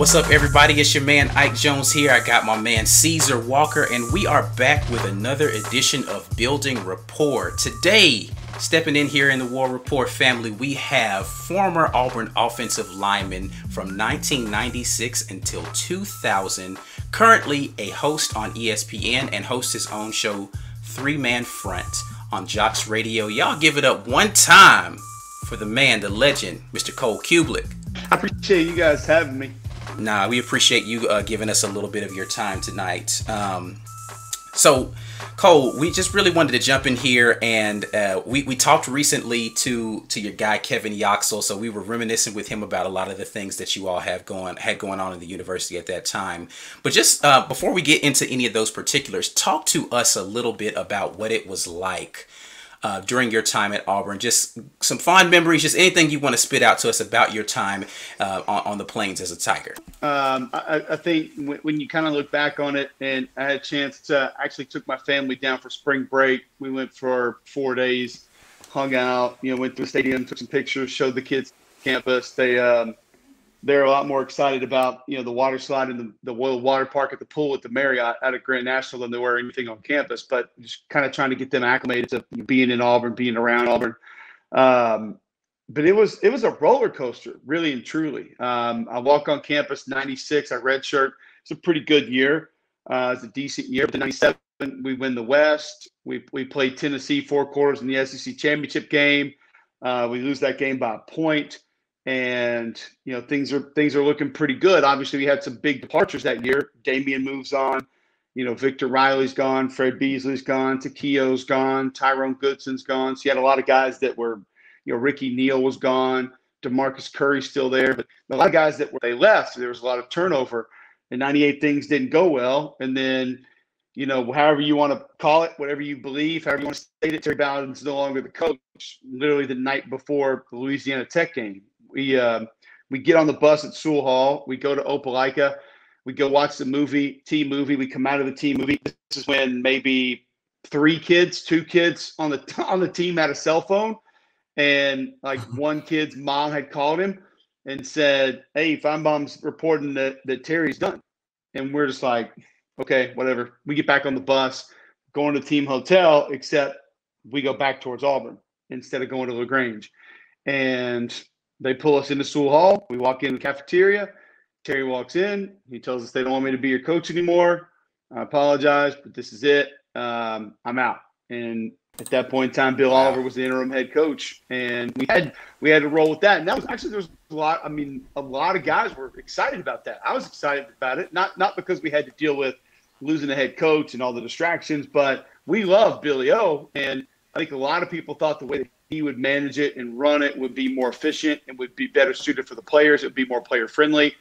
What's up, everybody? It's your man Ike Jones here. I got my man Caesar Walker, and we are back with another edition of Building Rapport. Today, stepping in here in the War Rapport family, we have former Auburn offensive lineman from 1996 until 2000, currently a host on ESPN and hosts his own show, Three Man Front, on Jocks Radio. Y'all give it up one time for the man, the legend, Mr. Cole Cubelic. I appreciate you guys having me. Nah, we appreciate you giving us a little bit of your time tonight. So, Cole, we just really wanted to jump in here, and we talked recently to your guy Kevin Yoxel, so we were reminiscing with him about a lot of the things that you all had going on in the university at that time. But just before we get into any of those particulars, talk to us a little bit about what it was like during your time at Auburn. Just some fond memories, just anything you want to spit out to us about your time on the Plains as a Tiger. I think when you kind of look back on it, and I had a chance to actually took my family down for spring break. We went for 4 days, hung out, went to the stadium, took some pictures, showed the kids campus. They're a lot more excited about, the water slide and the water park at the pool at the Marriott out at Grand National than they were anything on campus, but just kind of trying to get them acclimated to being in Auburn, being around Auburn. But it was a roller coaster, really and truly. I walk on campus 96, I redshirt. It's a pretty good year. It's a decent year. But in 97, we win the West. We played Tennessee 4 quarters in the SEC championship game. We lose that game by a point. And, things are looking pretty good. Obviously, we had some big departures that year. Damian moves on. Victor Riley's gone. Fred Beasley's gone. Takio's gone. Tyrone Goodson's gone. So you had a lot of guys that were, Ricky Neal was gone. DeMarcus Curry's still there. But a lot of guys they left. So there was a lot of turnover. In 98, things didn't go well. And then, however you want to call it, whatever you believe, however you want to state it, Terry Bowden's no longer the coach. Literally the night before the Louisiana Tech game. We get on the bus at Sewell Hall. We go to Opelika. We go watch the T movie. We come out of the T movie. This is when maybe 2 kids on the team had a cell phone, and like one kid's mom had called him and said, "Hey, Feinbaum's reporting that Terry's done," and we're just like, "Okay, whatever." We get back on the bus, going to the team hotel, except we go back towards Auburn instead of going to LaGrange, and they pull us into Sewell Hall. We walk in the cafeteria. Terry walks in. He tells us they don't want me to be your coach anymore. I apologize, but this is it. I'm out. And at that point in time, Bill Oliver was the interim head coach, and we had to roll with that. And that was actually, there was a lot. I mean, a lot of guys were excited about that. I was excited about it, not because we had to deal with losing a head coach and all the distractions, but we love Billy O, and I think a lot of people thought the way that he would manage it and run it would be more efficient and would be better suited for the players. It would be more player friendly.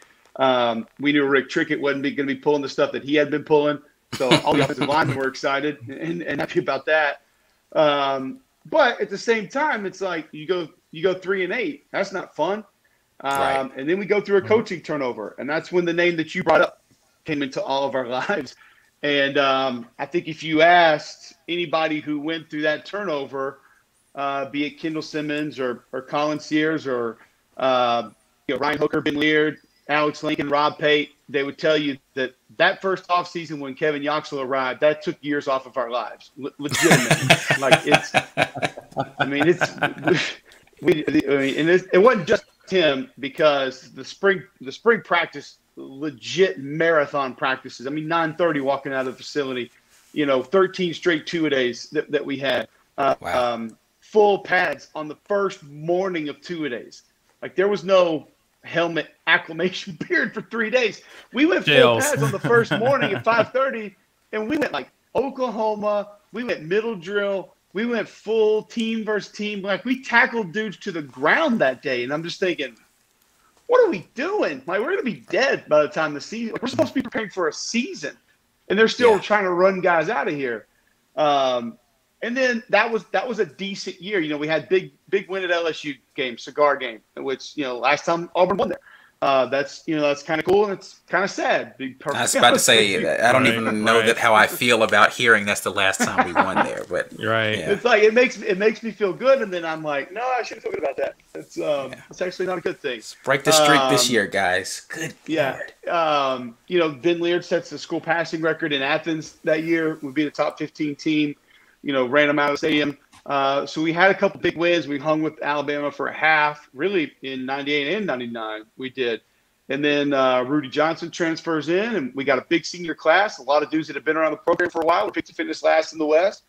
We knew Rick Trickett wasn't going to be pulling the stuff that he had been pulling. So all the offensive linemen were excited and happy about that. But at the same time, it's like you go 3-8. That's not fun. Right. And then we go through a coaching turnover, and that's when the name that you brought up came into all of our lives. And I think if you asked anybody who went through that turnover, be it Kendall Simmons or Colin Sears or Ryan Hooker, Ben Leard, Alex Lincoln, Rob Pate, they would tell you that first offseason when Kevin Yoxel arrived, that took years off of our lives, legitimately. It wasn't just him, because the spring practice, legit marathon practices. 9:30 walking out of the facility, 13 straight 2-a-days that we had. Wow. Full pads on the first morning of 2-a-days. Like, there was no helmet acclimation period for 3 days. We went full pads on the first morning at 5:30, and we went like Oklahoma. We went middle drill. We went full team versus team. Like, we tackled dudes to the ground that day, and I'm just thinking, what are we doing? Like, we're going to be dead by the time the season. Like, we're supposed to be preparing for a season, and they're still trying to run guys out of here. And then that was a decent year. We had big win at LSU game, cigar game, which, last time Auburn won there. that's kind of cool, and it's kind of sad. I was about to say, I don't even know that how I feel about hearing that's the last time we won there, but right. Yeah. It's like it makes me feel good, and then I'm like, no, I shouldn't feel good about that. It's actually not a good thing. Let's break the streak this year, guys. Good. Yeah. Lord. Ben Leard sets the school passing record in Athens that year. We'd be the top 15 team. Ran them out of the stadium. So we had a couple big wins. We hung with Alabama for a half, really in 98 and 99 we did. And then Rudy Johnson transfers in, and we got a big senior class. A lot of dudes that have been around the program for a while. We picked to finish last in the West.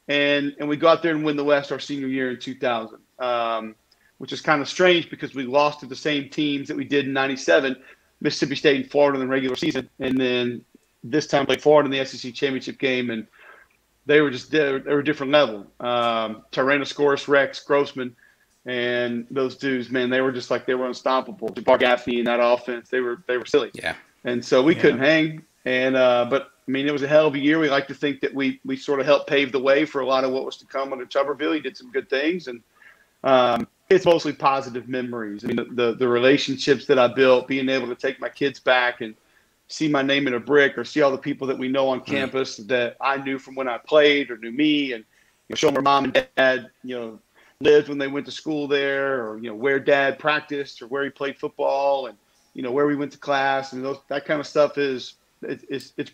And we go out there and win the West our senior year in 2000, which is kind of strange because we lost to the same teams that we did in 97, Mississippi State and Florida in the regular season. And then this time played Florida in the SEC championship game, and they were a different level. Tyrannosaurus Rex, Grossman, and those dudes, man, they were just like, they were unstoppable. Jabbar Gaffney in that offense, they were silly. Yeah. And so we couldn't hang. And but I mean, it was a hell of a year. We like to think that we sort of helped pave the way for a lot of what was to come under Tuberville. He did some good things, and it's mostly positive memories. I mean, the relationships that I built, being able to take my kids back and see my name in a brick, or see all the people that we know on campus that I knew from when I played or knew me, and show them where mom and dad lived when they went to school there, or where dad practiced or where he played football, and where we went to class, and that kind of stuff it's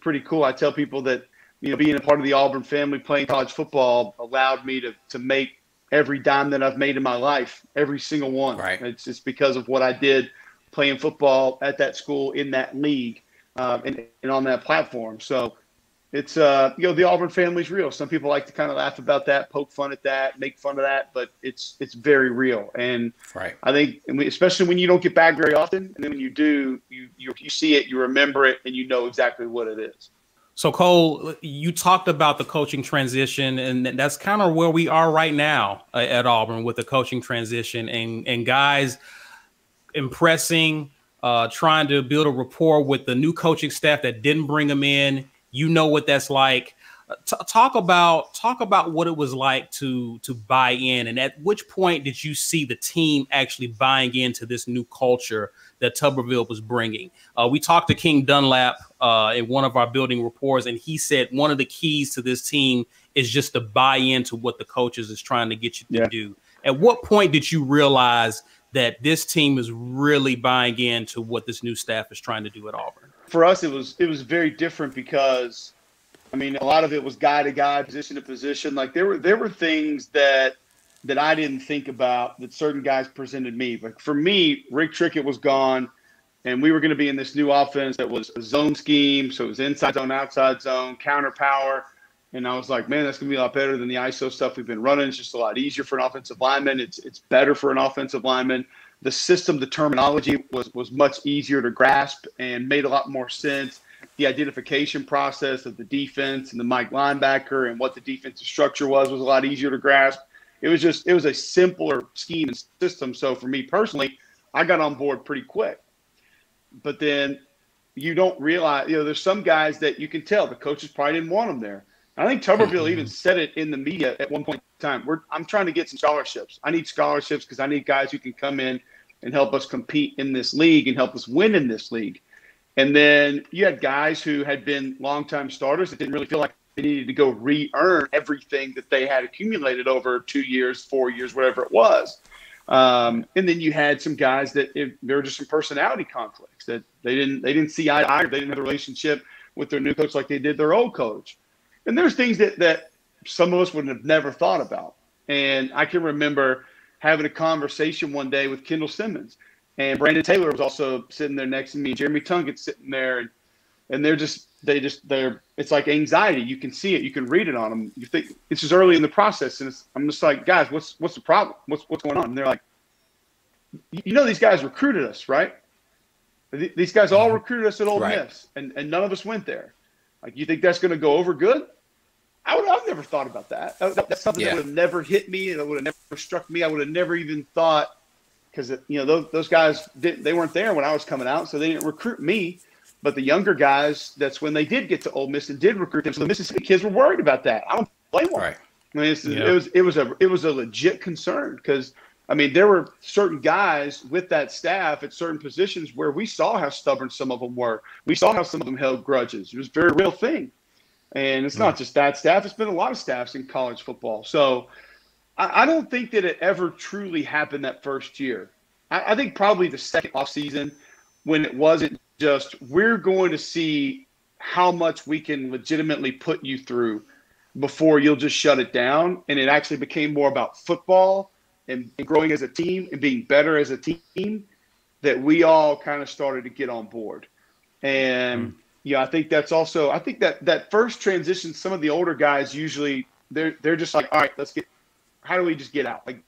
pretty cool. I tell people that being a part of the Auburn family, playing college football, allowed me to make every dime that I've made in my life, every single one. Right. It's just because of what I did playing football at that school, in that league, and on that platform. So it's the Auburn family's real. Some people like to kind of laugh about that, poke fun at that, make fun of that, but it's very real. And right. I think, especially when you don't get back very often, and then when you do, you see it, you remember it, and you know exactly what it is. So, Cole, you talked about the coaching transition, and that's kind of where we are right now at Auburn with the coaching transition, and guys impressing, trying to build a rapport with the new coaching staff that didn't bring them in. You know what that's like. Talk about what it was like to buy in, and at which point did you see the team actually buying into this new culture that Tuberville was bringing? We talked to King Dunlap in one of our building reports, and he said one of the keys to this team is just to buy into what the coaches is trying to get you to do. At what point did you realize that this team is really buying into what this new staff is trying to do at Auburn? For us, it was very different because, I mean, a lot of it was guy to guy, position to position. Like there were things that I didn't think about that certain guys presented me. Like for me, Rick Trickett was gone, and we were going to be in this new offense that was a zone scheme. So it was inside zone, outside zone, counter power. And I was like, man, that's going to be a lot better than the ISO stuff we've been running. It's just a lot easier for an offensive lineman. It's better for an offensive lineman. The system, the terminology was much easier to grasp and made a lot more sense. The identification process of the defense and the Mike linebacker and what the defensive structure was a lot easier to grasp. It was a simpler scheme and system. So for me personally, I got on board pretty quick. But then you don't realize, there's some guys that you can tell the coaches probably didn't want them there. I think Tuberville even said it in the media at one point in time. I'm trying to get some scholarships. I need scholarships because I need guys who can come in and help us compete in this league and help us win in this league. And then you had guys who had been longtime starters that didn't really feel like they needed to go re-earn everything that they had accumulated over 2 years, 4 years, whatever it was. And then you had some guys that there were just some personality conflicts that they didn't see eye to eye. They didn't have a relationship with their new coach like they did their old coach. And there's things that some of us would have never thought about. And I can remember having a conversation one day with Kendall Simmons, and Brandon Taylor was also sitting there next to me, and Jeremy Tungett's sitting there, and they're it's like anxiety. You can see it, you can read it on them. You think it's just early in the process, and I'm just like, guys, what's the problem? What's going on? And they're like, these guys recruited us, right? These guys all recruited us at Ole Miss, and none of us went there. Like, you think that's going to go over good? I've never thought about that. That's something that would have never hit me. That would have never struck me. I would have never even thought, because those guys they weren't there when I was coming out, so they didn't recruit me. But the younger guys, that's when they did get to Ole Miss and did recruit them. So the Mississippi kids were worried about that. I don't blame them. Right. I mean, it was a legit concern because I mean, there were certain guys with that staff at certain positions where we saw how stubborn some of them were. We saw how some of them held grudges. It was a very real thing. And it's not just that staff. It's been a lot of staffs in college football. So I don't think that it ever truly happened that first year. I think probably the second offseason when it wasn't just we're going to see how much we can legitimately put you through before you'll just shut it down. And it actually became more about football and growing as a team and being better as a team that we all kind of started to get on board. And I think that's also, I think that first transition, some of the older guys usually they're just like, all right, how do we just get out? Like,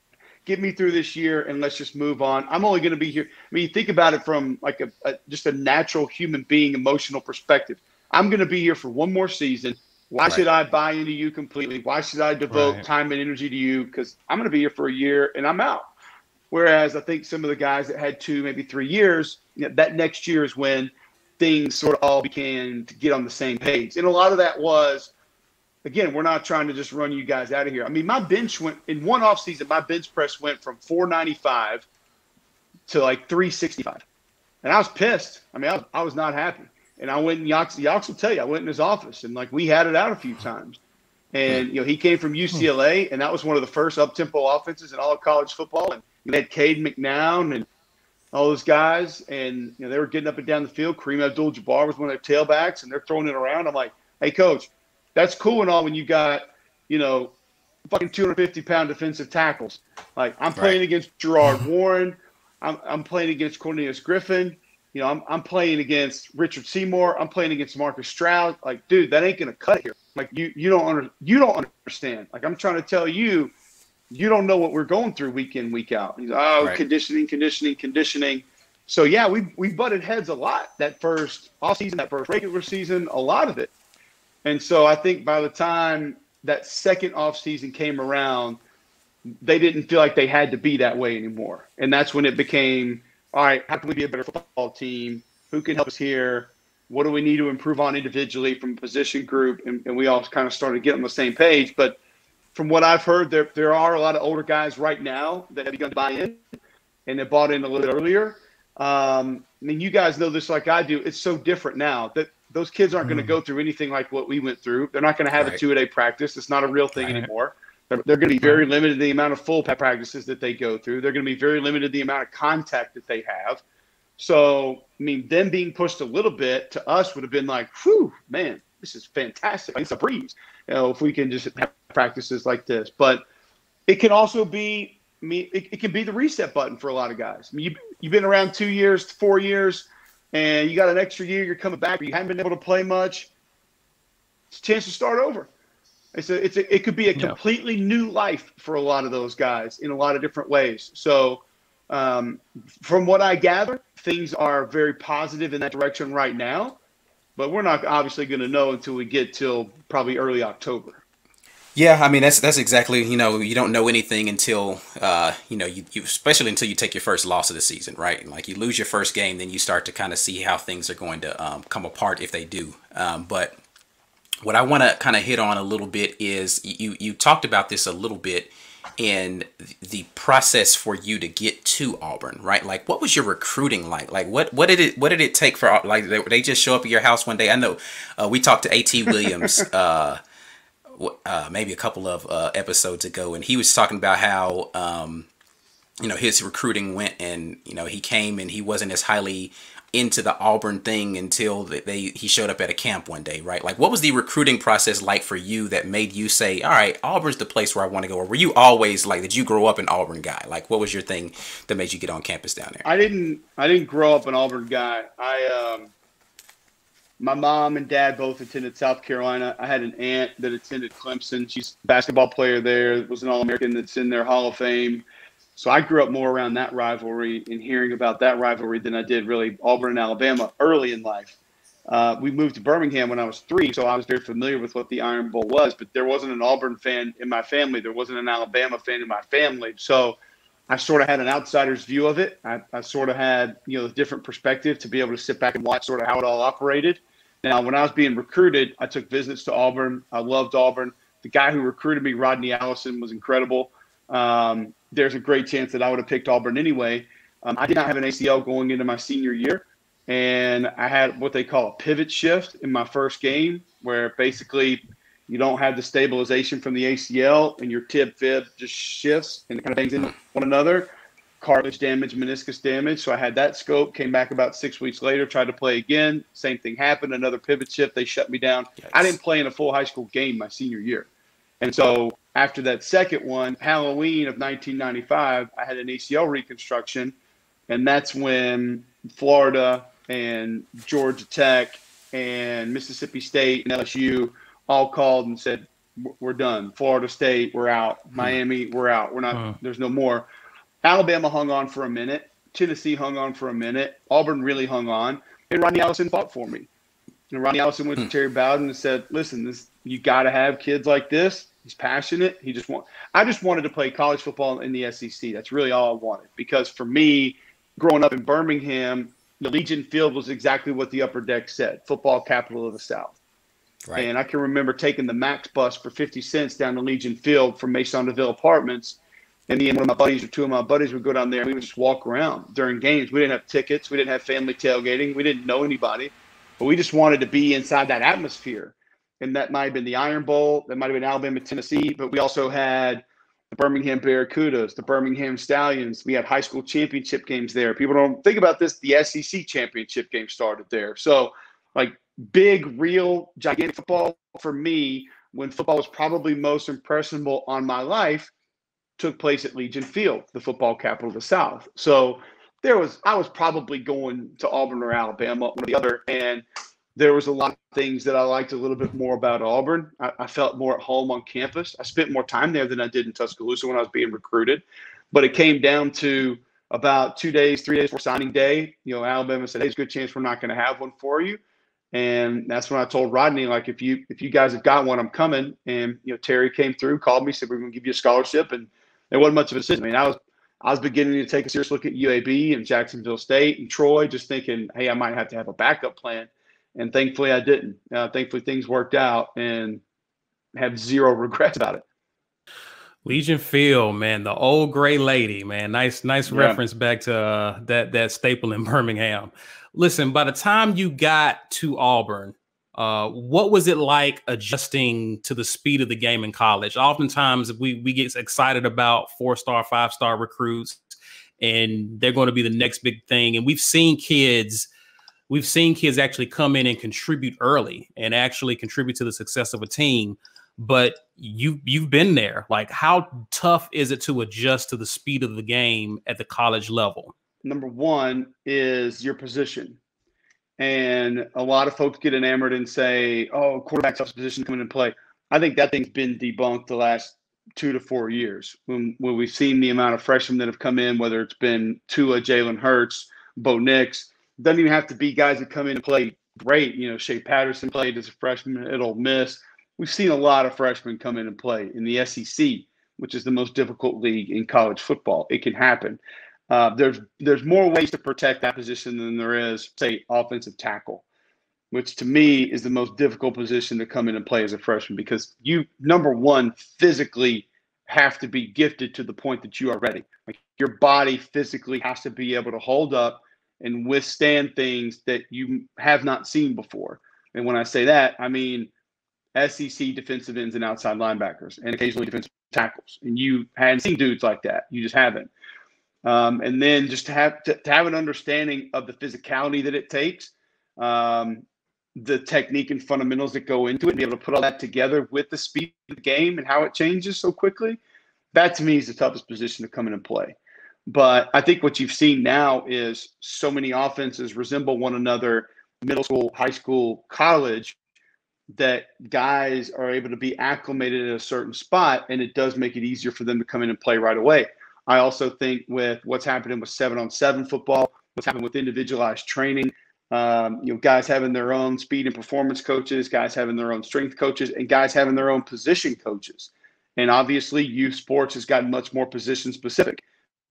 get me through this year and let's just move on. I'm only going to be here. I mean, you think about it from like just a natural human being emotional perspective. I'm going to be here for one more season. Why should I buy into you completely? Why should I devote time and energy to you? Because I'm going to be here for a year and I'm out. Whereas I think some of the guys that had 2, maybe 3 years, that next year is when things sort of all began to get on the same page. And a lot of that was, again, we're not trying to just run you guys out of here. I mean, my bench went – in one offseason, my bench press went from 495 to like 365. And I was pissed. I mean, I was not happy. And I went – Yox will tell you, I went in his office, and like we had it out a few times. And, he came from UCLA, and that was one of the first up-tempo offenses in all of college football. And they had Cade McNown and all those guys, and they were getting up and down the field. Kareem Abdul-Jabbar was one of their tailbacks, and they're throwing it around. I'm like, hey, coach, that's cool and all when you got, fucking 250-pound defensive tackles. Like, I'm playing against Gerard Warren. I'm playing against Cornelius Griffin. I'm playing against Richard Seymour. I'm playing against Marcus Stroud. Like, dude, that ain't gonna cut here. Like, you don't understand. Like, I'm trying to tell you, you don't know what we're going through week in, week out. He's conditioning. So yeah, we butted heads a lot that first offseason, that first regular season, a lot of it. And so I think by the time that second offseason came around, they didn't feel like they had to be that way anymore. And that's when it became, all right, how can we be a better football team? Who can help us here? What do we need to improve on individually from a position group? And we all kind of started getting on the same page. But from what I've heard, there are a lot of older guys right now that have begun to buy in, and they bought in a little bit earlier. I mean, you guys know this like I do. It's so different now that those kids aren't going to go through anything like what we went through. They're not going to have a 2-a-day practice. It's not a real thing anymore. They're going to be very limited in the amount of full practices that they go through. They're going to be very limited in the amount of contact that they have. So, I mean, them being pushed a little bit to us would have been like, whew, man, this is fantastic. It's a breeze, if we can just have practices like this. But it can also be, I mean, it can be the reset button for a lot of guys. I mean, you've been around 2 years, 4 years, and you got an extra year, you're coming back, but you haven't been able to play much. It's a chance to start over. It could be a completely new life for a lot of those guys in a lot of different ways. So from what I gather, things are very positive in that direction right now, but we're not obviously going to know until we get till probably early October. Yeah, I mean that's exactly, you don't know anything until you especially until you take your first loss of the season, right? Like you lose your first game, then you start to kind of see how things are going to come apart if they do. But what I want to kind of hit on a little bit is you talked about this a little bit in the process for you to get to Auburn, right? Like, what was your recruiting like? Like, what did it take for, like, they just show up at your house one day? I know we talked to A.T. Williams maybe a couple of episodes ago, and he was talking about how his recruiting went, and he came and he wasn't as highly into the Auburn thing until he showed up at a camp one day, right? Like, what was the recruiting process like for you that made you say, all right, Auburn's the place where I want to go? Or were you always like, did you grow up an Auburn guy? Like, what was your thing that made you get on campus down there? I didn't grow up an Auburn guy. My mom and dad both attended South Carolina. I had an aunt that attended Clemson. She's a basketball player there, was an All-American that's in their Hall of Fame. So I grew up more around that rivalry and hearing about that rivalry than I did really Auburn and Alabama early in life. We moved to Birmingham when I was 3, so I was very familiar with what the Iron Bowl was, but there wasn't an Auburn fan in my family. There wasn't an Alabama fan in my family. So I sort of had an outsider's view of it. I sort of had, a different perspective to be able to sit back and watch sort of how it all operated. Now, when I was being recruited, I took visits to Auburn. I loved Auburn. The guy who recruited me, Rodney Allison, was incredible. there's a great chance that I would have picked Auburn anyway. I did not have an ACL going into my senior year, and I had what they call a pivot shift in my first game, where basically you don't have the stabilization from the ACL, and your tib-fib just shifts and it kind of bangs into one another. Cartilage damage, meniscus damage. So I had that scope, came back about 6 weeks later, tried to play again. Same thing happened, another pivot shift. They shut me down. Yikes. I didn't play in a full high school game my senior year. And so after that second one, Halloween of 1995, I had an ACL reconstruction. And that's when Florida and Georgia Tech and Mississippi State and LSU all called and said, we're done. Florida State, we're out. Miami, we're out. We're not, there's no more. Alabama hung on for a minute. Tennessee hung on for a minute. Auburn really hung on. And Ronnie Allison fought for me. And Ronnie Allison went to Terry Bowden and said, listen, you got to have kids like this. He's passionate. I just wanted to play college football in the SEC. That's really all I wanted. Because for me, growing up in Birmingham, the Legion Field was exactly what the upper deck said, football capital of the South. Right. And I can remember taking the Max bus for 50 cents down to Legion Field from Maison DeVille Apartments. And me and one of my buddies or two of my buddies would go down there and we would just walk around during games. We didn't have tickets. We didn't have family tailgating. We didn't know anybody. But we just wanted to be inside that atmosphere. And that might have been the Iron Bowl. That might have been Alabama, Tennessee. But we also had the Birmingham Barracudas, the Birmingham Stallions. We had high school championship games there. People don't think about this. The SEC championship game started there. So, like, big, real, gigantic football for me, when football was probably most impressionable on my life, took place at Legion Field, the football capital of the South. So I was probably going to Auburn or Alabama, one or the other, and there was a lot of things that I liked a little bit more about Auburn. I felt more at home on campus. I spent more time there than I did in Tuscaloosa when I was being recruited. But it came down to about 3 days before signing day. Alabama said, hey, there's a good chance we're not going to have one for you. And that's when I told Rodney, like, if you guys have got one, I'm coming. And, Terry came through, called me, said, we're going to give you a scholarship. And there wasn't much of a decision. I mean, I was beginning to take a serious look at UAB and Jacksonville State and Troy, just thinking, hey, I might have to have a backup plan. And thankfully I didn't. Thankfully things worked out and have zero regrets about it. Legion Field, man, the old gray lady, man. Nice reference back to that staple in Birmingham. Listen, by the time you got to Auburn, what was it like adjusting to the speed of the game in college? Oftentimes we get excited about 4-star, 5-star recruits, and they're going to be the next big thing. And we've seen kids actually come in and contribute early and actually contribute to the success of a team. But you've been there. Like, how tough is it to adjust to the speed of the game at the college level? Number one is your position. And a lot of folks get enamored and say, oh, quarterback's tough position coming into play. I think that thing's been debunked the last 2 to 4 years when we've seen the amount of freshmen that have come in, whether it's been Tua, Jalen Hurts, Bo Nix. Doesn't even have to be guys that come in and play great. Shea Patterson played as a freshman at Ole Miss. We've seen a lot of freshmen come in and play in the SEC, which is the most difficult league in college football. It can happen. There's more ways to protect that position than there is, say, offensive tackle, which to me is the most difficult position to come in and play as a freshman, because you, number one, physically have to be gifted to the point that you are ready. Like, your body physically has to be able to hold up and withstand things that you have not seen before. And when I say that, I mean SEC defensive ends and outside linebackers and occasionally defensive tackles. And you hadn't seen dudes like that. You just haven't. And then just to have an understanding of the physicality that it takes, the technique and fundamentals that go into it, and be able to put all that together with the speed of the game and how it changes so quickly, that to me is the toughest position to come in and play. But I think what you've seen now is so many offenses resemble one another, middle school, high school, college, that guys are able to be acclimated at a certain spot, and it does make it easier for them to come in and play right away. I also think with what's happening with 7-on-7 football, what's happening with individualized training, guys having their own speed and performance coaches, guys having their own strength coaches, and guys having their own position coaches. And obviously youth sports has gotten much more position specific.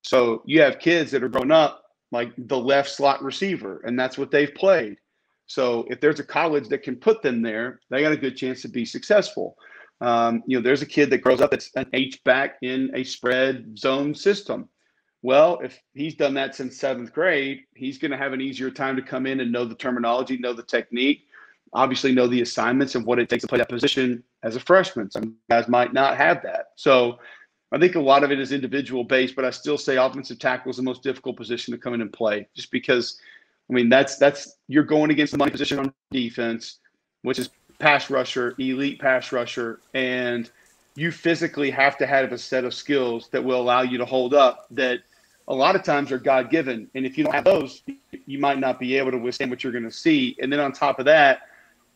So you have kids that are growing up like the left slot receiver, and that's what they've played. So if there's a college that can put them there, they got a good chance to be successful. There's a kid that grows up that's an H-back in a spread zone system. Well, if he's done that since 7th grade, he's going to have an easier time to come in and know the terminology, know the technique, obviously know the assignments and what it takes to play that position as a freshman. Some guys might not have that. So I think a lot of it is individual based, but I still say offensive tackle is the most difficult position to come in and play, just because, I mean, that's you're going against the money position on defense, which is pass rusher, elite pass rusher, and you physically have to have a set of skills that will allow you to hold up that a lot of times are God-given. And if you don't have those, you might not be able to withstand what you're going to see. And then on top of that,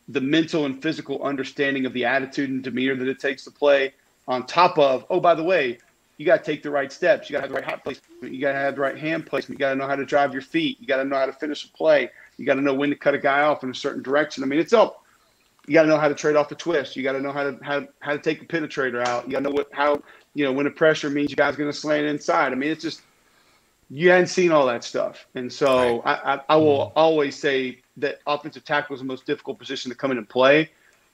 the mental and physical understanding of the attitude and demeanor that it takes to play, on top of, oh, by the way, you got to take the right steps. You got to have the right hot placement. You got to have the right hand placement. You got to know how to drive your feet. You got to know how to finish a play. You got to know when to cut a guy off in a certain direction. I mean, it's all. You got to know how to trade off a twist. You got to know how to take a penetrator out. You got to know how when the pressure means you guys are going to slant inside. I mean, it's just, you hadn't seen all that stuff. And so right. I will always say that offensive tackle is the most difficult position to come in and play.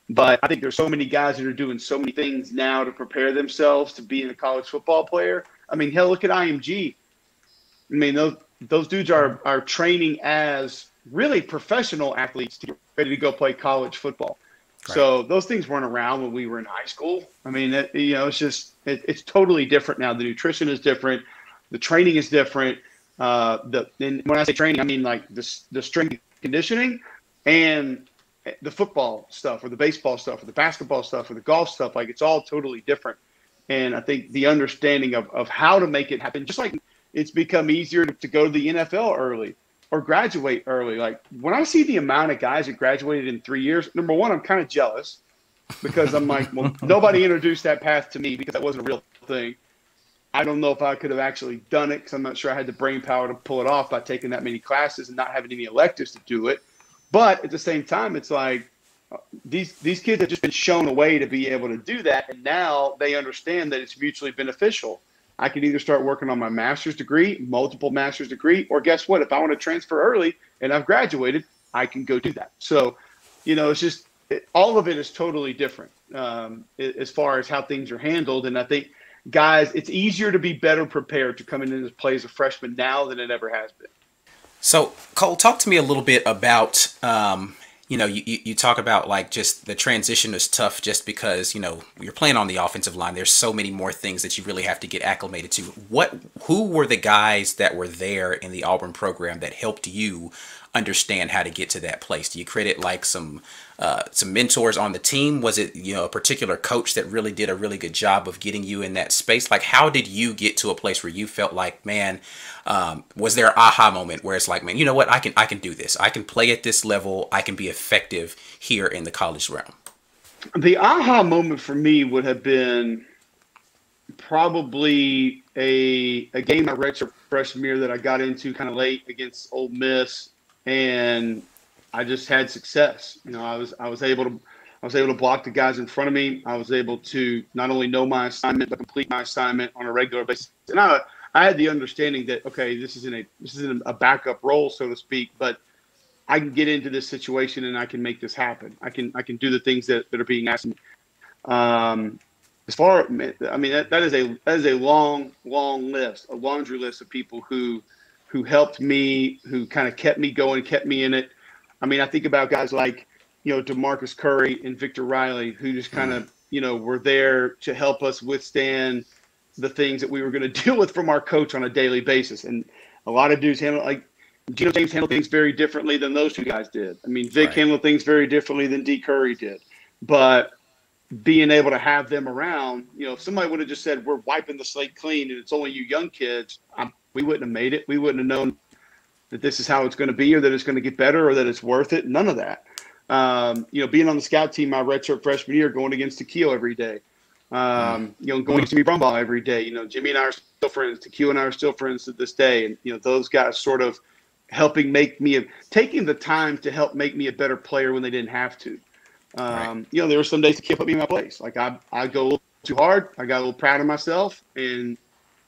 But I think there's so many guys that are doing so many things now to prepare themselves to being a college football player. I mean, hell, look at IMG. I mean, those dudes are training as really professional athletes to get ready to go play college football. Right. So those things weren't around when we were in high school. I mean, it's just it's totally different now. The nutrition is different. The training is different. And when I say training, I mean like the strength conditioning and the football stuff or the baseball stuff or the basketball stuff or the golf stuff. Like, it's all totally different. And I think the understanding of how to make it happen, just like it's become easier to go to the NFL early or graduate early. Like, when I see the amount of guys that graduated in 3 years, number one, I'm kind of jealous because I'm like, well, nobody introduced that path to me because that wasn't a real thing. I don't know if I could have actually done it because I'm not sure I had the brain power to pull it off by taking that many classes and not having any electives to do it. But at the same time, it's like these kids have just been shown a way to be able to do that, and now they understand that it's mutually beneficial. I can either start working on my master's degree, multiple master's degree, or guess what? If I want to transfer early and I've graduated, I can go do that. So, it's just all of it is totally different as far as how things are handled. And I think, guys, it's easier to be better prepared to come in and play as a freshman now than it ever has been. So, Cole, talk to me a little bit about, you talk about like just the transition is tough just because, you're playing on the offensive line. There's so many more things that you really have to get acclimated to. Who were the guys that were there in the Auburn program that helped you understand how to get to that place? Do you credit like some mentors on the team? Was it, a particular coach that really did a really good job of getting you in that space? Like, how did you get to a place where you felt like, man, was there an aha moment where it's like, man, you know what? I can do this. I can play at this level. I can be effective here in the college realm. The aha moment for me would have been probably a game I redshirt freshman year that I got into kind of late against Ole Miss, and I just had success. I was able to block the guys in front of me. I was able to not only know my assignment but complete my assignment on a regular basis. And I had the understanding that, okay, this isn't a backup role, so to speak, but I can get into this situation and I can make this happen. I can do the things that are being asked of me. That is a long list, a laundry list of people who helped me, who kind of kept me going, kept me in it. I mean, I think about guys like, DeMarcus Curry and Victor Riley, who just kind of, were there to help us withstand the things that we were going to deal with from our coach on a daily basis. And a lot of dudes Geno James handled things very differently than those two guys did. I mean, Vic handled things very differently than D. Curry did. But being able to have them around, if somebody would have just said, we're wiping the slate clean and it's only you young kids, we wouldn't have made it. We wouldn't have known that this is how it's going to be or that it's going to get better or that it's worth it. None of that. Being on the scout team my redshirt freshman year, going against Tequil every day, going to Jimmy Brumbaugh every day. Jimmy and I are still friends. Tequil and I are still friends to this day. And, those guys sort of helping taking the time to help make me a better player when they didn't have to. There were some days Tequil put me in my place. Like I go a little too hard. I got a little proud of myself, and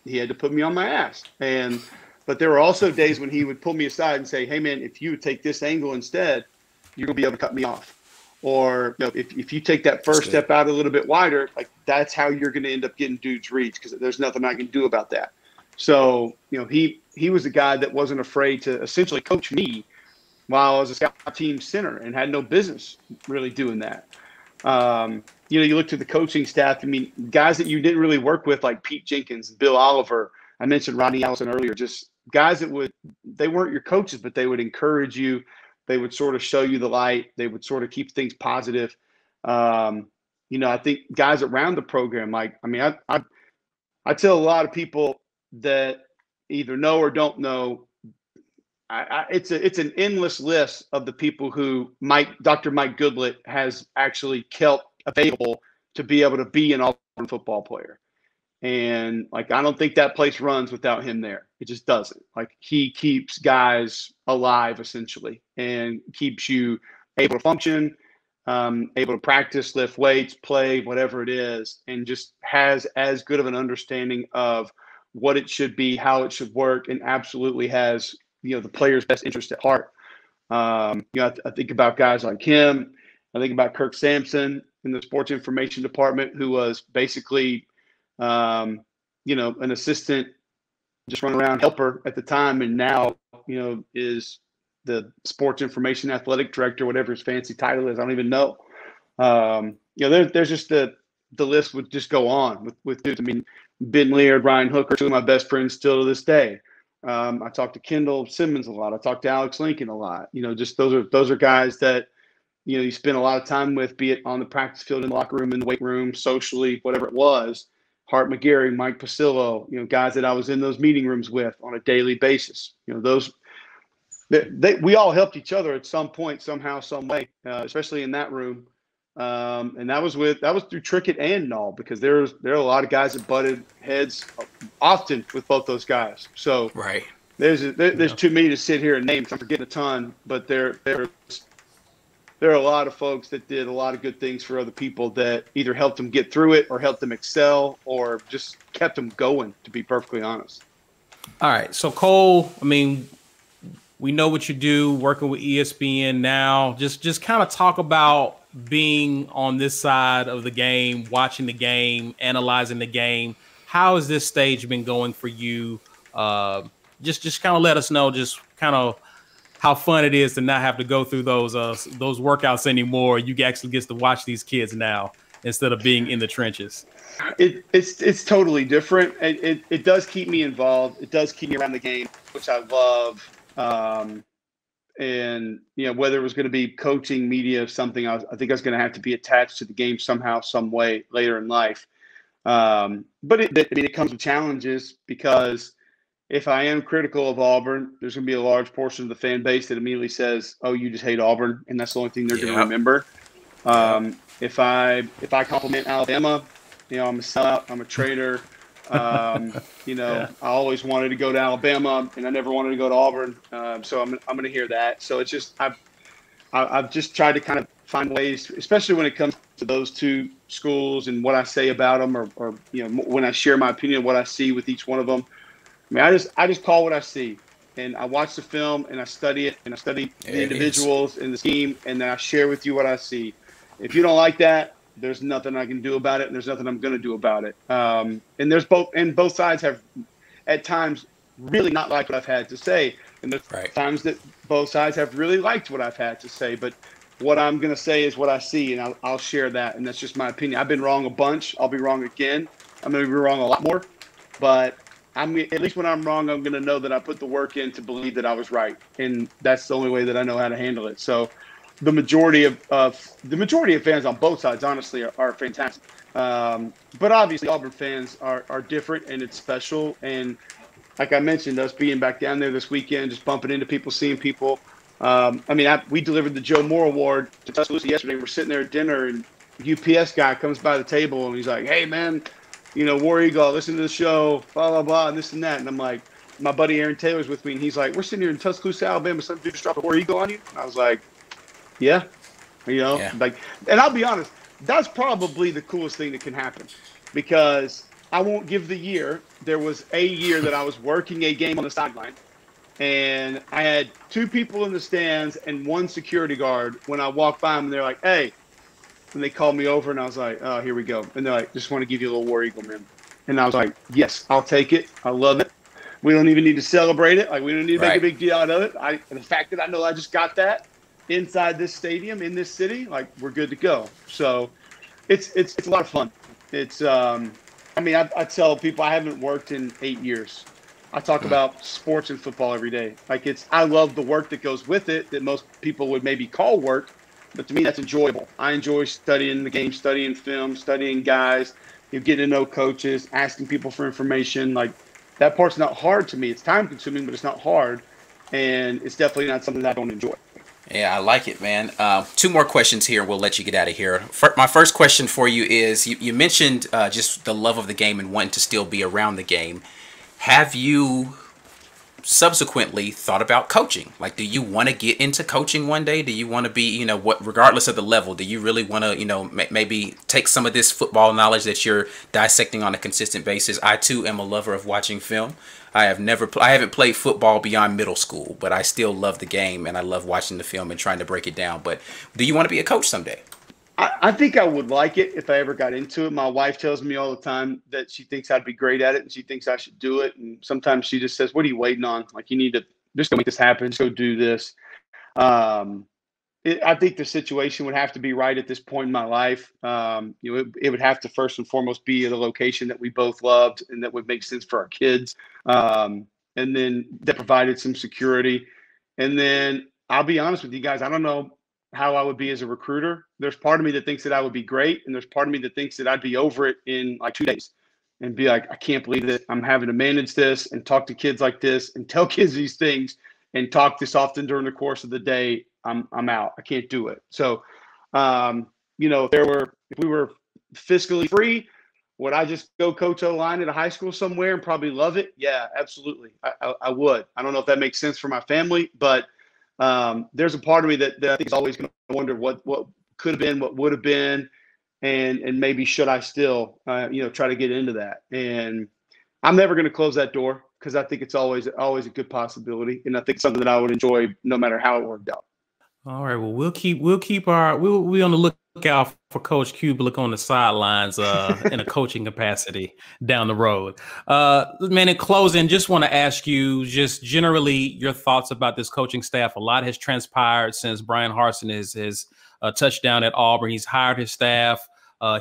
he had to put me on my ass. But there were also days when he would pull me aside and say, hey, man, if you would take this angle instead, you're going to be able to cut me off. or if you take that first step out a little bit wider, like that's how you're going to end up getting dudes reads, because there's nothing I can do about that. So he was a guy that wasn't afraid to essentially coach me while I was a scout team center and had no business really doing that. You look to the coaching staff. I mean, guys that you didn't really work with, like Pete Jenkins, Bill Oliver. I mentioned Rodney Allison earlier. Just guys that they weren't your coaches, but they would encourage you. They would sort of show you the light. They would sort of keep things positive. I think guys around the program, I tell a lot of people that either know or don't know, it's an endless list of the people who Dr. Mike Goodlett has actually kept available to be able to be an Auburn football player. And I don't think that place runs without him there. It just doesn't. He keeps guys alive essentially, and keeps you able to function, able to practice, lift weights, play, whatever it is, and just has as good of an understanding of what it should be, how it should work, and absolutely has the player's best interest at heart. I think about guys like him. I think about Kirk Sampson in the sports information department, who was basically an assistant, just run around helper at the time, and now is the sports information athletic director, whatever his fancy title is. I don't even know. There's just the list would just go on with dudes. I mean, Ben Leard, Ryan Hooker, two of my best friends still to this day. I talk to Kendall Simmons a lot. I talk to Alex Lincoln a lot. Just those are guys that you spend a lot of time with, be it on the practice field, in the locker room, in the weight room, socially, whatever it was. Hart McGarry, Mike Pasillo, guys that I was in those meeting rooms with on a daily basis. We all helped each other at some point, somehow, some way, especially in that room. And that was through Trickett and Null, because there are a lot of guys that butted heads often with both those guys. So right. There's too many to sit here and name. I'm forgetting a ton, but there are a lot of folks that did a lot of good things for other people that either helped them get through it or helped them excel or just kept them going, to be perfectly honest. All right. So Cole, I mean, we know what you do working with ESPN now. Just kind of talk about being on this side of the game, watching the game, analyzing the game. How has this stage been going for you? Just kind of let us know, just kind of how fun it is to not have to go through those workouts anymore. You actually get to watch these kids now instead of being in the trenches. It's totally different. It does keep me involved. It does keep me around the game, which I love. And whether it was going to be coaching, media, something, I think I was going to have to be attached to the game somehow, some way later in life. But it comes with challenges, because if I am critical of Auburn, there's going to be a large portion of the fan base that immediately says, "Oh, you just hate Auburn," and that's the only thing they're going to remember. If I compliment Alabama, I'm a sellout, I'm a traitor. I always wanted to go to Alabama, and I never wanted to go to Auburn. So I'm going to hear that. So it's just I've just tried to kind of find ways, especially when it comes to those two schools and what I say about them, or when I share my opinion of what I see with each one of them. I mean, I just call what I see, and I watch the film and I study it, and I study the individuals and the scheme, and then I share with you what I see. If you don't like that, there's nothing I can do about it, and there's nothing I'm going to do about it. And both sides have at times really not liked what I've had to say, and there's times that both sides have really liked what I've had to say. But what I'm going to say is what I see, and I'll share that, and that's just my opinion. I've been wrong a bunch. I'll be wrong again. I'm going to be wrong a lot more, but at least when I'm wrong, I'm going to know that I put the work in to believe that I was right, and that's the only way that I know how to handle it. So the majority of fans on both sides, honestly, are fantastic. But obviously, Auburn fans are different, and it's special. And like I mentioned, us being back down there this weekend, just bumping into people, seeing people. We delivered the Joe Moore Award to Tuscaloosa yesterday. We're sitting there at dinner, and UPS guy comes by the table, and he's like, "Hey, man, War Eagle, listen to the show, blah, blah, blah, and this and that." And I'm like, my buddy Aaron Taylor's with me, and he's like, "We're sitting here in Tuscaloosa, Alabama. Some dude just dropped a War Eagle on you?" And I was like, yeah. And I'll be honest, that's probably the coolest thing that can happen, because I won't give the year. There was a year that I was working a game on the sideline, and I had two people in the stands and one security guard. When I walked by them, and they're like, "Hey," and they called me over, and I was like, "Oh, here we go." And they're like, "Just want to give you a little War Eagle, man." And I was like, "Yes, I'll take it. I love it. We don't even need to celebrate it. Like, we don't need to make a big deal out of it. The fact that I know I just got that inside this stadium in this city, like, we're good to go." So it's a lot of fun. It's I mean, I tell people I haven't worked in 8 years. I talk about sports and football every day. Like, I love the work that goes with it that most people would maybe call work, but to me that's enjoyable. I enjoy studying the game, studying film, studying guys, getting to know coaches, asking people for information. Like, that part's not hard to me. It's time consuming, but it's not hard, and it's definitely not something that I don't enjoy. Yeah, I like it, man. Two more questions here. We'll let you get out of here. My first question for you is, you mentioned just the love of the game and wanting to still be around the game. Have you subsequently thought about coaching? Like, do you want to get into coaching one day? Do you want to be, regardless of the level, do you really want to, maybe take some of this football knowledge that you're dissecting on a consistent basis? I too am a lover of watching film. I haven't played football beyond middle school, but I still love the game and I love watching the film and trying to break it down. But do you want to be a coach someday? I think I would like it if I ever got into it. My wife tells me all the time that she thinks I'd be great at it and she thinks I should do it. And sometimes she just says, "What are you waiting on? Like, you need to just go make this happen. Just go do this." Um, I think the situation would have to be right at this point in my life. It would have to first and foremost be at a location that we both loved and that would make sense for our kids. And then that provided some security. And then I'll be honest with you guys, I don't know how I would be as a recruiter. There's part of me that thinks that I would be great, and there's part of me that thinks that I'd be over it in like 2 days and be like, "I can't believe that I'm having to manage this and talk to kids like this and tell kids these things and talk this often during the course of the day. I'm out. I can't do it." So, if we were fiscally free, would I just go coach O-line at a high school somewhere and probably love it? Yeah, absolutely. I would. I don't know if that makes sense for my family, but there's a part of me that I think is always going to wonder what could have been, what would have been, and maybe should I still, try to get into that. And I'm never going to close that door because I think it's always a good possibility, and I think it's something that I would enjoy no matter how it worked out. All right. Well, we'll on the lookout for Coach Cubelic on the sidelines in a coaching capacity down the road. Man, in closing, just want to ask you just generally your thoughts about this coaching staff. A lot has transpired since Brian Harsin has touchdown at Auburn. He's hired his staff.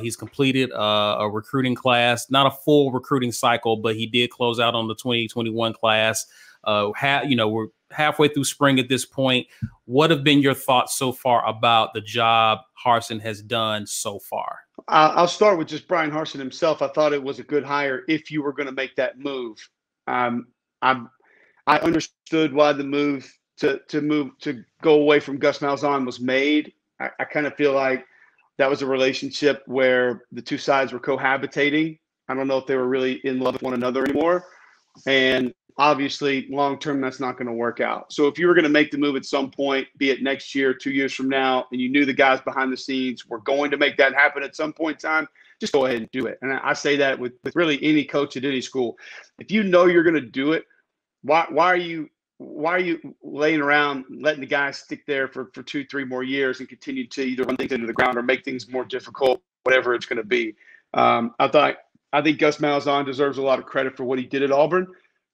He's completed a recruiting class, not a full recruiting cycle, but he did close out on the 2021 class. We're halfway through spring at this point. What have been your thoughts so far about the job Harsin has done so far? I'll start with just Brian Harsin himself. I thought it was a good hire if you were going to make that move. I understood why the move to go away from Gus Malzahn was made. I kind of feel like that was a relationship where the two sides were cohabitating. I don't know if they were really in love with one another anymore. And obviously, long term, that's not going to work out. So if you were going to make the move at some point, be it next year, 2 years from now, and you knew the guys behind the scenes were going to make that happen at some point in time, just go ahead and do it. And I say that with really any coach at any school. If you know you're going to do it, why are you laying around letting the guys stick there for 2-3 more years and continue to either run things into the ground or make things more difficult, whatever it's going to be? I think Gus Malzahn deserves a lot of credit for what he did at Auburn.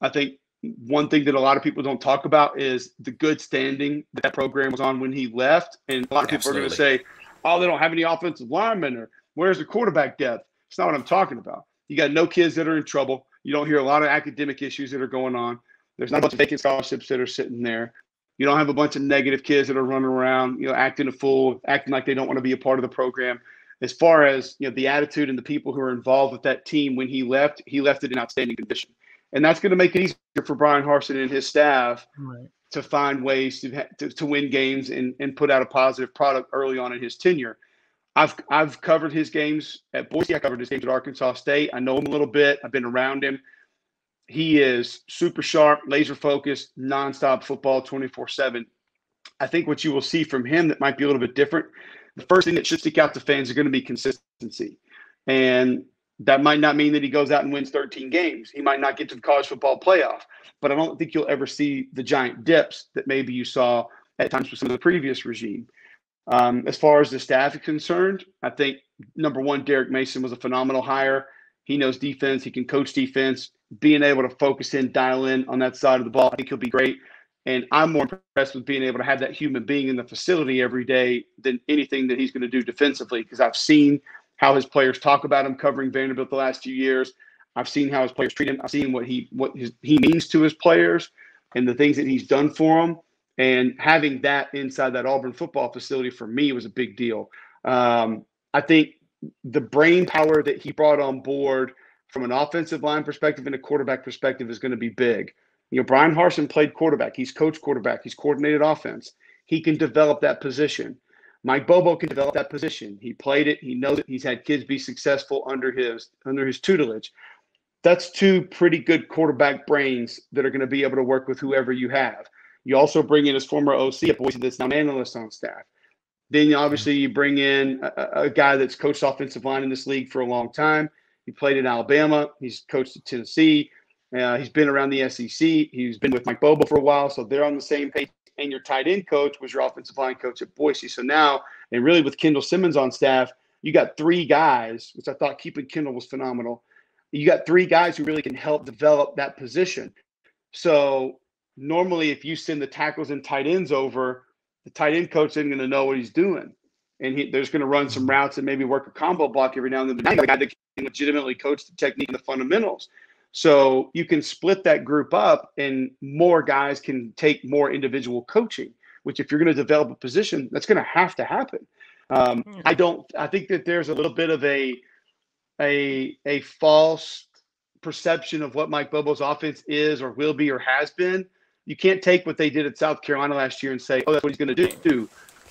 I think one thing that a lot of people don't talk about is the good standing that program was on when he left. And a lot of people are going to say, "Oh, they don't have any offensive linemen," or "Where's the quarterback depth?" It's not what I'm talking about. You got no kids that are in trouble. You don't hear a lot of academic issues that are going on. There's not a bunch of vacant scholarships that are sitting there. You don't have a bunch of negative kids that are running around, acting a fool, acting like they don't want to be a part of the program. As far as the attitude and the people who are involved with that team when he left it in outstanding condition. And that's going to make it easier for Brian Harsin and his staff to find ways to win games and put out a positive product early on in his tenure. I've covered his games at Boise. I covered his games at Arkansas State. I know him a little bit. I've been around him. He is super sharp, laser focused, nonstop football 24/7. I think what you will see from him that might be a little bit different, the first thing that should stick out to fans is going to be consistency. And That might not mean that he goes out and wins 13 games. He might not get to the college football playoff, but I don't think you'll ever see the giant dips that maybe you saw at times with some of the previous regime. As far as the staff is concerned, I think number one, Derek Mason was a phenomenal hire. He knows defense. He can coach defense. Being able to focus in, dial in on that side of the ball, I think he'll be great. And I'm more impressed with being able to have that human being in the facility every day than anything that he's going to do defensively, because I've seen how his players talk about him covering Vanderbilt the last few years. I've seen how his players treat him. I've seen what he means to his players and the things that he's done for them. And having that inside that Auburn football facility for me was a big deal. I think the brain power that he brought on board from an offensive line perspective and a quarterback perspective is going to be big. You know, Brian Harsin played quarterback. He's coached quarterback. He's coordinated offense. He can develop that position. Mike Bobo can develop that position. He played it. He knows it. He's had kids be successful under his tutelage. That's two pretty good quarterback brains that are going to be able to work with whoever you have. You also bring in his former OC at Boise that's now an analyst on staff. Then obviously you bring in a guy that's coached offensive line in this league for a long time. He played in Alabama. He's coached at Tennessee. He's been around the SEC. He's been with Mike Bobo for a while, so they're on the same page. And your tight end coach was your offensive line coach at Boise. So now, and really with Kendall Simmons on staff, you got three guys, which I thought keeping Kendall was phenomenal. You got three guys who really can help develop that position. So normally if you send the tackles and tight ends over, the tight end coach isn't going to know what he's doing. And there's going to run some routes and maybe work a combo block every now and then. But now you got a guy that can legitimately coach the technique and the fundamentals. So you can split that group up and more guys can take more individual coaching, which if you're going to develop a position, that's going to happen. I think that there's a little bit of a false perception of what Mike Bobo's offense is or will be or has been. You can't take what they did at South Carolina last year and say, oh, that's what he's going to do.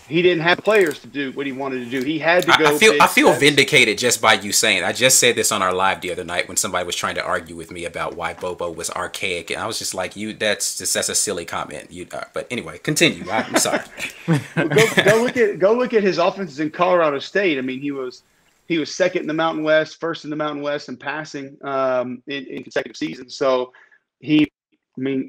He didn't have players to do what he wanted to do. He had to go. I feel vindicated just by you saying. I just said this on our live the other night when somebody was trying to argue with me about why Bobo was archaic, and I was just like, that's a silly comment. But anyway, continue. I'm sorry. Go look at his offenses in Colorado State. I mean, he was second in the Mountain West, first in the Mountain West in passing in consecutive seasons. So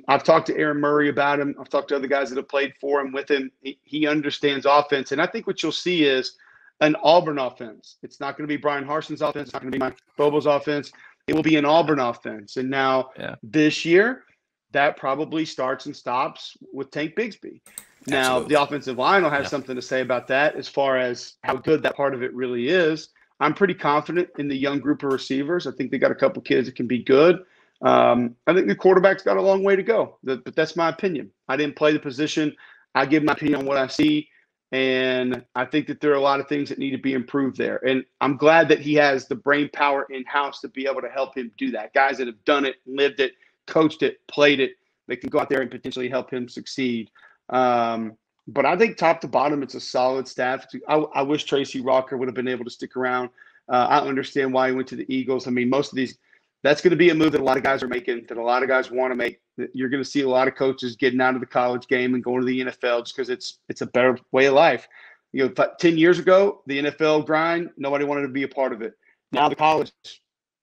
I've talked to Aaron Murray about him. I've talked to other guys that have played for him, with him. He understands offense. And I think what you'll see is an Auburn offense. It's not going to be Brian Harsin's offense. It's not going to be Mike Bobo's offense. It will be an Auburn offense. And now this year, that probably starts and stops with Tank Bigsby. Now, Absolutely. The offensive line will have something to say about that as far as how good that part of it really is. I'm pretty confident in the young group of receivers. I think they got a couple kids that can be good. I think the quarterback's got a long way to go, but that's my opinion. I didn't play the position. I give my opinion on what I see, and I think that there are a lot of things that need to be improved there. And I'm glad that he has the brain power in-house to be able to help him do that. Guys that have done it, lived it, coached it, played it, they can go out there and potentially help him succeed. But I think top to bottom, it's a solid staff. I wish Tracy Rocker would have been able to stick around. I understand why he went to the Eagles. I mean, most of these – that's going to be a move that a lot of guys are making, that a lot of guys want to make. You're going to see a lot of coaches getting out of the college game and going to the NFL just because it's a better way of life. 10 years ago, the NFL grind, nobody wanted to be a part of it. Now the college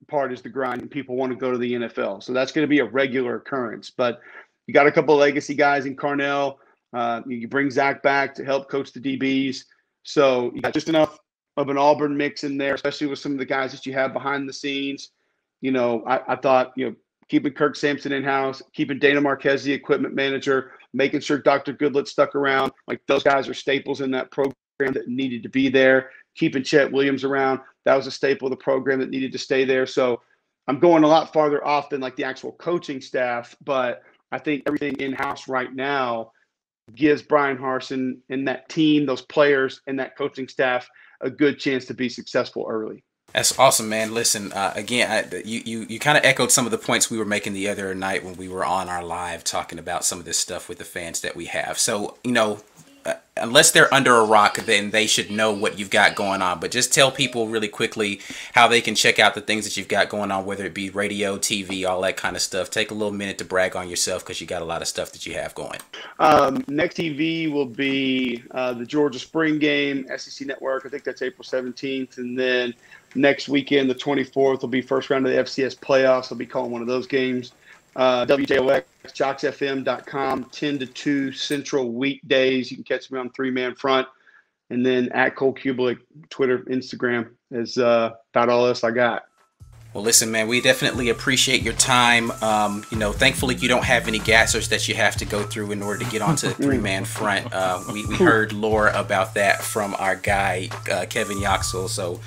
part is the grind, and people want to go to the NFL. So that's going to be a regular occurrence. But you got a couple of legacy guys in Carnell. You bring Zach back to help coach the DBs. So you got just enough of an Auburn mix in there, especially with some of the guys that you have behind the scenes. I thought, keeping Kirk Sampson in-house, keeping Dana Marquez, the equipment manager, making sure Dr. Goodlet stuck around. Like, those guys are staples in that program that needed to be there. Keeping Chet Williams around, that was a staple of the program that needed to stay there. So I'm going a lot farther off than like the actual coaching staff, but I think everything in-house right now gives Brian Harsin and that team, those players and that coaching staff a good chance to be successful early. That's awesome, man. Listen, again, you kind of echoed some of the points we were making the other night when we were on our live talking about some of this stuff with the fans that we have. So, unless they're under a rock, then they should know what you've got going on. But just tell people really quickly how they can check out the things that you've got going on, whether it be radio, TV, all that kind of stuff. Take a little minute to brag on yourself because you got a lot of stuff that you have going. Next TV will be the Georgia Spring Game, SEC Network. I think that's April 17th. And then next weekend, the 24th, will be first round of the FCS playoffs. I'll be calling one of those games. WJOX, JocksFM.com, 10 to 2 Central weekdays. You can catch me on 3-Man Front. And then at Cole Cubelic, Twitter, Instagram is about all else I got. Well, listen, man, we definitely appreciate your time. Thankfully, you don't have any gassers that you have to go through in order to get onto the 3-Man Front. We heard lore about that from our guy, Kevin Yoxel. So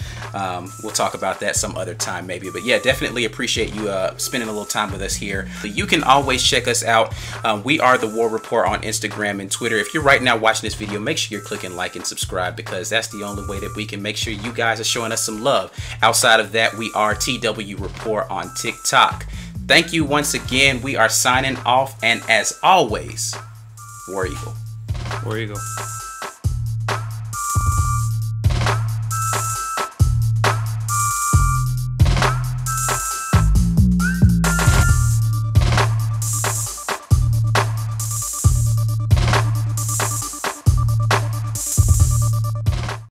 we'll talk about that some other time, maybe. But yeah, definitely appreciate you spending a little time with us here. You can always check us out. We are the War Rapport on Instagram and Twitter. If you're right now watching this video, make sure you're clicking like and subscribe, because that's the only way that we can make sure you guys are showing us some love. Outside of that, we are TW Report on TikTok. Thank you once again. We are signing off, and as always, War Eagle. War Eagle.